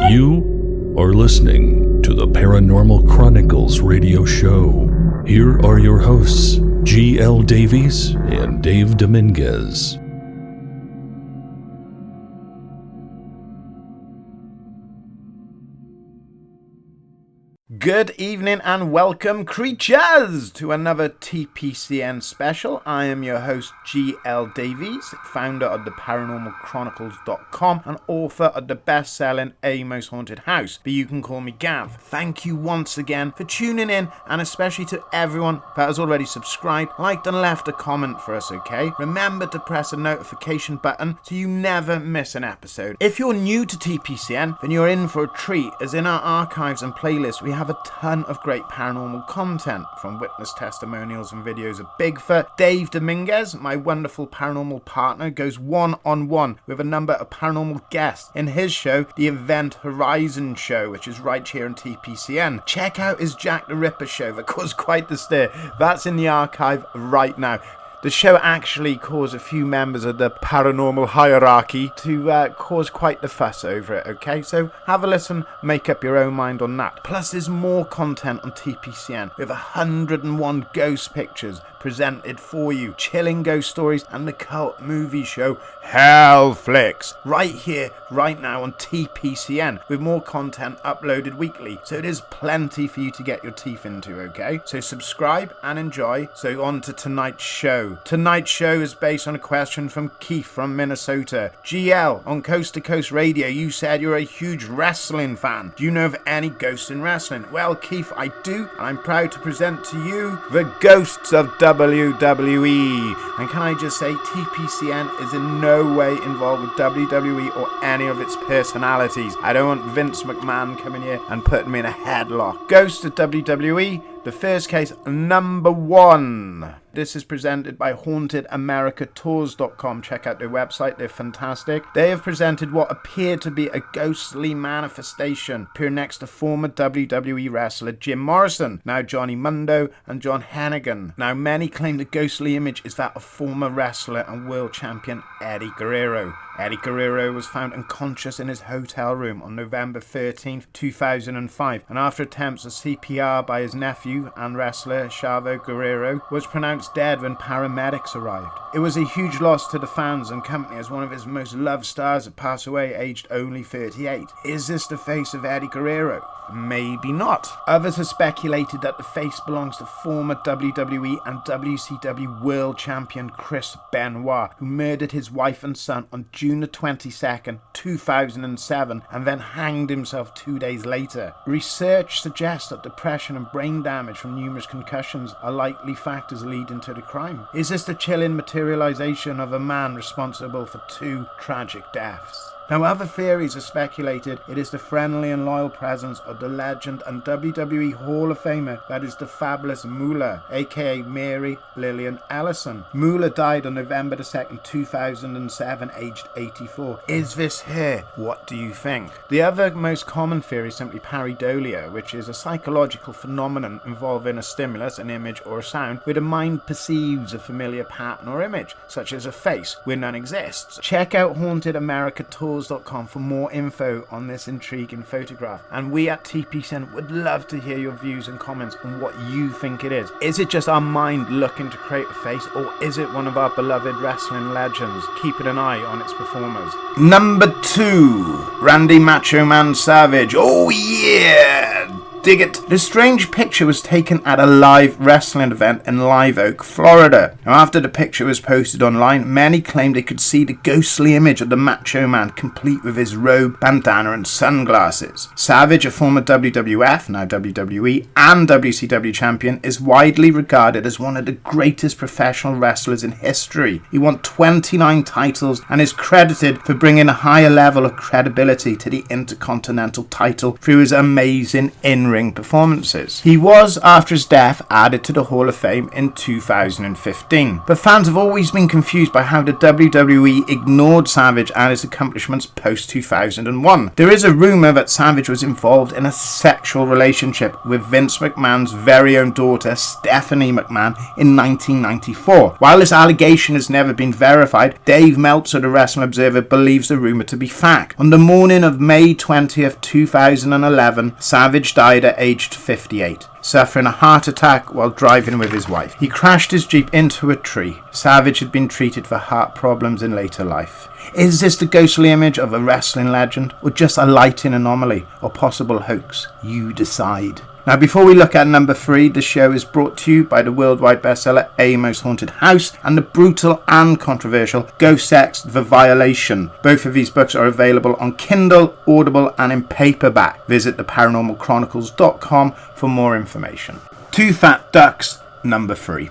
You are listening to the Paranormal Chronicles radio show. Here are your hosts, G.L. Davies and Dave Dominguez. Good evening and welcome, creatures, to another TPCN special. I am your host, G.L. Davies, founder of the ParanormalChronicles.com and author of the best-selling A Most Haunted House, but you can call me Gav. Thank you once again for tuning in, and especially to everyone that has already subscribed, liked and left a comment for us, okay? Remember to press the notification button so you never miss an episode. If you're new to TPCN, then you're in for a treat, as in our archives and playlists we have a ton of great paranormal content, from witness testimonials and videos of Bigfoot. Dave Dominguez, my wonderful paranormal partner, goes one-on-one with a number of paranormal guests in his show, the Event Horizon Show, which is right here on TPCN. Check out his Jack the Ripper show that caused quite the stir. That's in the archive right now. The show actually caused a few members of the paranormal hierarchy to cause quite the fuss over it, okay? So have a listen, make up your own mind on that. Plus there's more content on TPCN with 101 ghost pictures presented for you, chilling ghost stories, and the cult movie show Hell Flicks, right here, right now on TPCN, with more content uploaded weekly. So there's plenty for you to get your teeth into, okay? So subscribe and enjoy. So on to tonight's show. Tonight's show is based on a question from Keith from Minnesota. GL, on Coast to Coast Radio, you said you're a huge wrestling fan. Do you know of any ghosts in wrestling? Well, Keith, I do, and I'm proud to present to you the Ghosts of WWE. And can I just say, TPCN is in no way involved with WWE or any of its personalities. I don't want Vince McMahon coming here and putting me in a headlock. Ghosts of WWE, the first case, number 1. This is presented by HauntedAmericaTours.com. Check out their website, they're fantastic. They have presented what appeared to be a ghostly manifestation appear next to former WWE wrestler Jim Morrison, now Johnny Mundo and John Hennigan. Now many claim the ghostly image is that of former wrestler and world champion Eddie Guerrero. Eddie Guerrero was found unconscious in his hotel room on November 13th, 2005, and after attempts of CPR by his nephew and wrestler Chavo Guerrero, was pronounced dead when paramedics arrived. It was a huge loss to the fans and company, as one of his most loved stars had passed away aged only 38. Is this the face of Eddie Guerrero? Maybe not. Others have speculated that the face belongs to former WWE and WCW World Champion Chris Benoit, who murdered his wife and son on June the 22nd, 2007, and then hanged himself 2 days later. Research suggests that depression and brain damage from numerous concussions are likely factors leading to the crime. Is this the chilling materialization of a man responsible for 2 tragic deaths? Now, other theories have speculated it is the friendly and loyal presence of the legend and WWE Hall of Famer that is the fabulous Moolah, aka Mary Lillian Ellison. Moolah died on November 2nd, 2007, aged 84. Is this her? What do you think? The other most common theory is simply pareidolia, which is a psychological phenomenon involving a stimulus, an image or a sound, where the mind perceives a familiar pattern or image, such as a face where none exists. Check out HauntedAmericaTours.com for more info on this intriguing photograph, and we at TPCN would love to hear your views and comments on what you think it is. Is it just our mind looking to create a face, or is it one of our beloved wrestling legends? Keeping an eye on its performers. Number 2, Randy Macho Man Savage. Oh yeah! Dig it. The strange picture was taken at a live wrestling event in Live Oak, Florida. Now, after the picture was posted online, many claimed they could see the ghostly image of the Macho Man, complete with his robe, bandana, and sunglasses. Savage, a former WWF, now WWE, and WCW champion, is widely regarded as one of the greatest professional wrestlers in history. He won 29 titles and is credited for bringing a higher level of credibility to the Intercontinental title through his amazing in-ring in-ring performances. He was, after his death, added to the Hall of Fame in 2015. But fans have always been confused by how the WWE ignored Savage and his accomplishments post-2001. There is a rumour that Savage was involved in a sexual relationship with Vince McMahon's very own daughter, Stephanie McMahon, in 1994. While this allegation has never been verified, Dave Meltzer, the Wrestling Observer, believes the rumour to be fact. On the morning of May 20th, 2011, Savage died at aged 58, suffering a heart attack while driving with his wife. He crashed his Jeep into a tree. Savage had been treated for heart problems in later life. Is this the ghostly image of a wrestling legend, or just a lighting anomaly, or possible hoax? You decide. Now, before we look at number 3, the show is brought to you by the worldwide bestseller A Most Haunted House and the brutal and controversial Ghost Sex The Violation. Both of these books are available on Kindle, Audible and in paperback. Visit theparanormalchronicles.com for more information. Two Fat Ducks, number 3.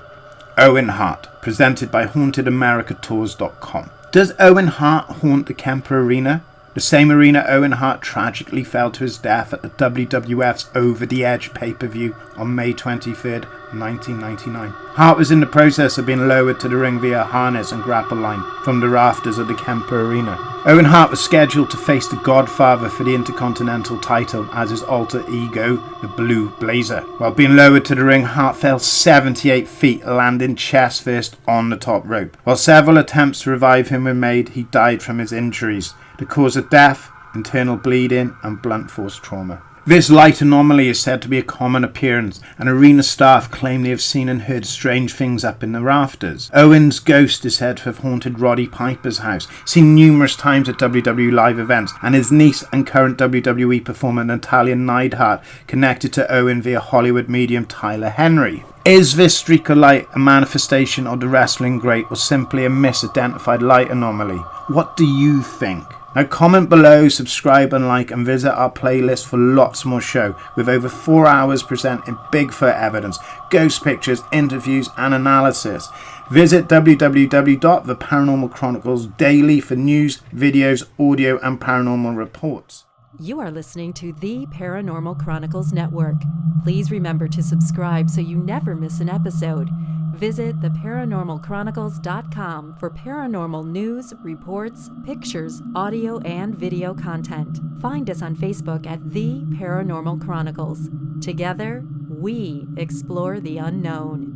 Owen Hart, presented by HauntedAmericaTours.com. Does Owen Hart haunt the Kemper Arena? The same arena Owen Hart tragically fell to his death at the WWF's Over the Edge pay-per-view on May 23rd, 1999. Hart was in the process of being lowered to the ring via harness and grapple line from the rafters of the Kemper Arena. Owen Hart was scheduled to face the Godfather for the Intercontinental title as his alter ego, the Blue Blazer. While being lowered to the ring, Hart fell 78 feet, landing chest first on the top rope. While several attempts to revive him were made, he died from his injuries. The cause of death, internal bleeding and blunt force trauma. This light anomaly is said to be a common appearance, and arena staff claim they have seen and heard strange things up in the rafters. Owen's ghost is said to have haunted Roddy Piper's house, seen numerous times at WWE live events, and his niece and current WWE performer Natalya Neidhart connected to Owen via Hollywood medium Tyler Henry. Is this streak of light a manifestation of the wrestling great or simply a misidentified light anomaly? What do you think? Now comment below, subscribe and like, and visit our playlist for lots more show with over 4 hours presenting Bigfoot evidence, ghost pictures, interviews and analysis. Visit www.theparanormal Chronicles daily for news, videos, audio and paranormal reports. You are listening to the Paranormal Chronicles Network. Please remember to subscribe so you never miss an episode. Visit theparanormalchronicles.com for paranormal news, reports, pictures, audio, and video content. Find us on Facebook at The Paranormal Chronicles. Together, we explore the unknown.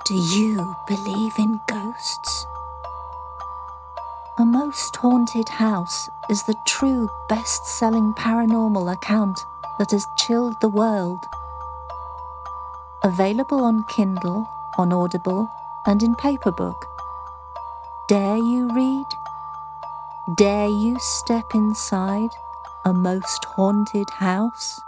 Do you believe in ghosts? A Most Haunted House is the true best-selling paranormal account that has chilled the world. Available on Kindle, on Audible, and in paperback. Dare you read? Dare you step inside a most haunted house?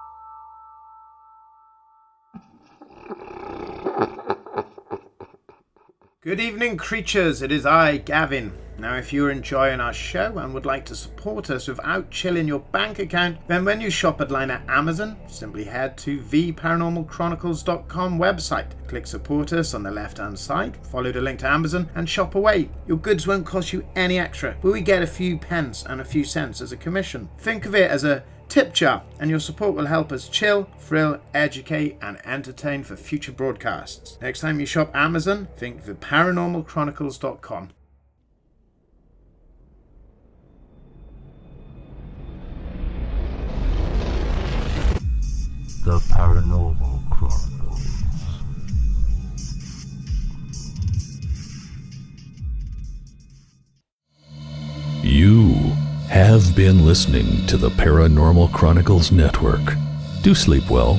Good evening, creatures. It is I, Gavin. Now, if you're enjoying our show and would like to support us without chilling your bank account, then when you shop online at Amazon, simply head to theparanormalchronicles.com website. Click support us on the left hand side, follow the link to Amazon and shop away. Your goods won't cost you any extra, but we get a few pence and a few cents as a commission. Think of it as a tip jar, and your support will help us chill, thrill, educate and entertain for future broadcasts. Next time you shop Amazon, think theparanormalchronicles.com. The Paranormal Chronicles. You have been listening to the Paranormal Chronicles Network. Do sleep well.